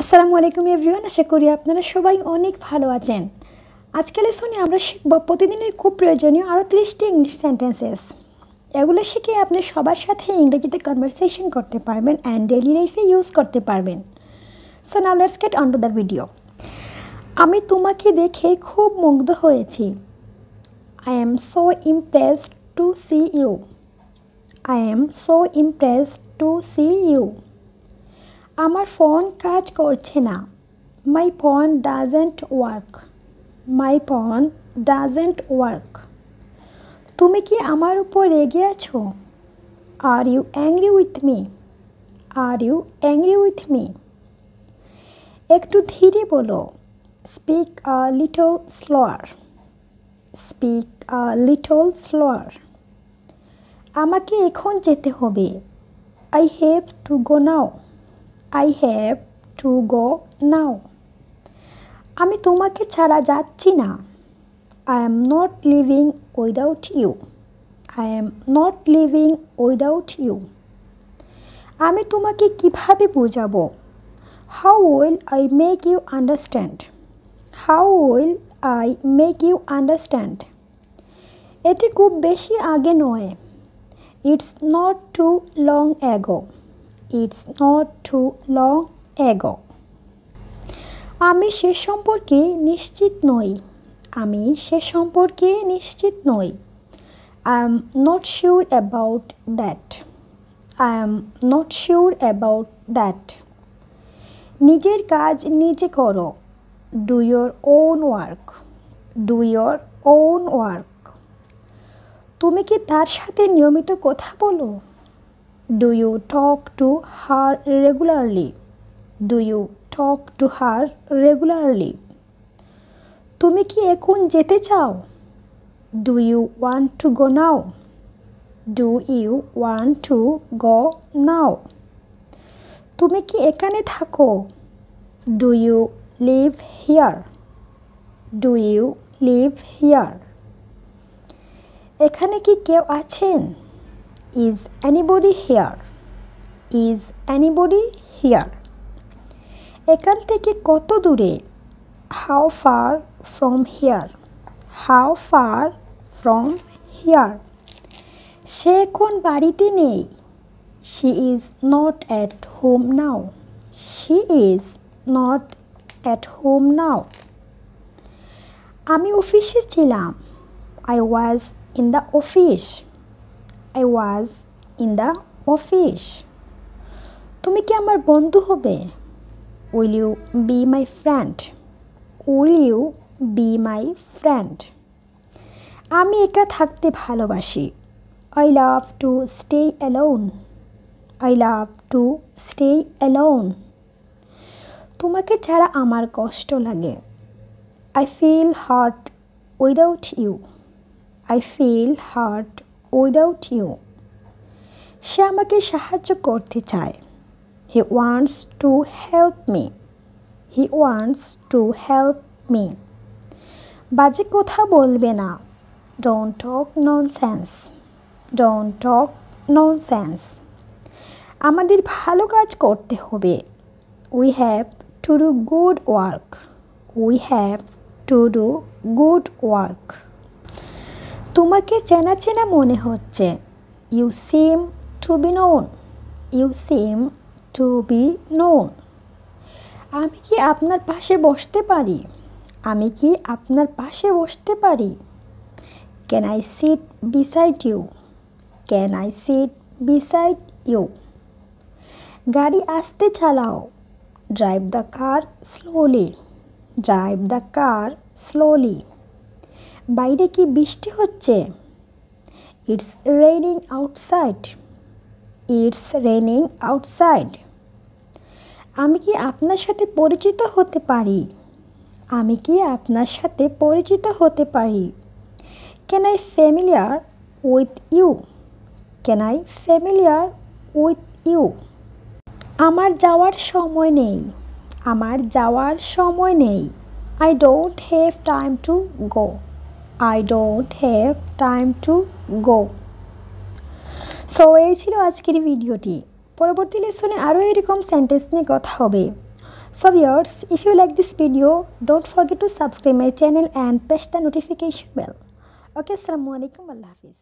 আসসালামু আলাইকুম এভরিওয়ান, আশা করি আপনারা সবাই অনেক ভালো আছেন। আজকে লেসনে আমরা শিখব প্রতিদিনের খুব প্রয়োজনীয় আরও 30টি ইংলিশ সেন্টেন্সেস। এগুলো শিখে আপনি সবার সাথে ইংরেজিতে কনভারসেশন করতে পারবেন অ্যান্ড ডেইলি লাইফে ইউজ করতে পারবেন। So now let's get on to the video. আমি তোমাকে দেখে খুব মুগ্ধ হয়েছি। I am so impressed to see you. I am so impressed to see you. আমার ফোন কাজ করছে না। My phone doesn't work. My phone doesn't work. তুমি কি আমার উপর রেগে আছো? Are you angry with me? Are you angry with me? একটু ধীরে বলো। Speak a little slower. Speak a little slower. আমাকে এখন যেতে হবে। I have to go now. I have to go now. আমি তোমাকে ছাড়া যাচ্ছি না। I am not living without you. I am not living without you. আমি তোমাকে কিভাবে বোঝাবো? How will I make you understand? How will I make you understand? এটি খুব বেশি আগে নয়। It's not too long ago. It's not too long ago. আমি সে সম্পর্কে নিশ্চিত নই। আমি সে সম্পর্কে নিশ্চিত নই। I am not sure about that. I am not sure about that. নিজের কাজ নিজে করো। Do your own work. Do your own work. তুমি কি তার সাথে নিয়মিত কথা বলো? Do you talk to her regularly? Do you talk to her regularly? তুমি কি এখন যেতে চাও? Do you want to go now? Do you want to go now? তুমি কি এখানে থাকো? Do you live here? Do you live here? এখানে কি কেউ আছেন? Is anybody here? Is anybody here? এখান থেকে কত দূরে? How far from here? How far from here? সে এখন বাড়িতে নেই। She is not at home now. She is not at home now. আমি অফিসে ছিলাম। I was in the office. I was in the office. তুমি কি আমার বন্ধু হবে? Will you be my friend? Will you be my friend? আমি একা থাকতে ভালোবাসি। I love to stay alone. I love to stay alone. তোমাকে ছাড়া আমার কষ্ট লাগে। I feel hurt without you. I feel hurt without you. সে আমাকে সাহায্য করতে চায়। He wants to help me. He wants to help me. বাজে কথা বলবে না। Don't talk nonsense. Don't talk nonsense. আমাদের ভালো কাজ করতে হবে। We have to do good work. We have to do good work. তোমাকে চেনা চেনা মনে হচ্ছে। You seem to be known. You seem to be known. আমি কি আপনার পাশে বসতে পারি? আমি কি আপনার পাশে বসতে পারি? Can I sit beside you? Can I sit beside you? গাড়ি আস্তে চালাও। Drive the car slowly. Drive the car slowly. বাইরে কি বৃষ্টি হচ্ছে? It's raining outside. It's raining outside. আমি কি আপনার সাথে পরিচিত হতে পারি? আমি কি আপনার সাথে পরিচিত হতে পারি? Can I familiar with you? Can I familiar with you? আমার যাওয়ার সময় নেই। আমার যাওয়ার সময় নেই। I don't have time to go. I don't have time to go. So এই ছিল আজকের ভিডিওটি। পরবর্তী লেসনে আরও এরকম সেন্টেন্স নিয়ে কথা হবে। So viewers, if you like this video, don't forget to subscribe my channel and press the notification bell. Okay, assalamu alaikum, Allah hafiz.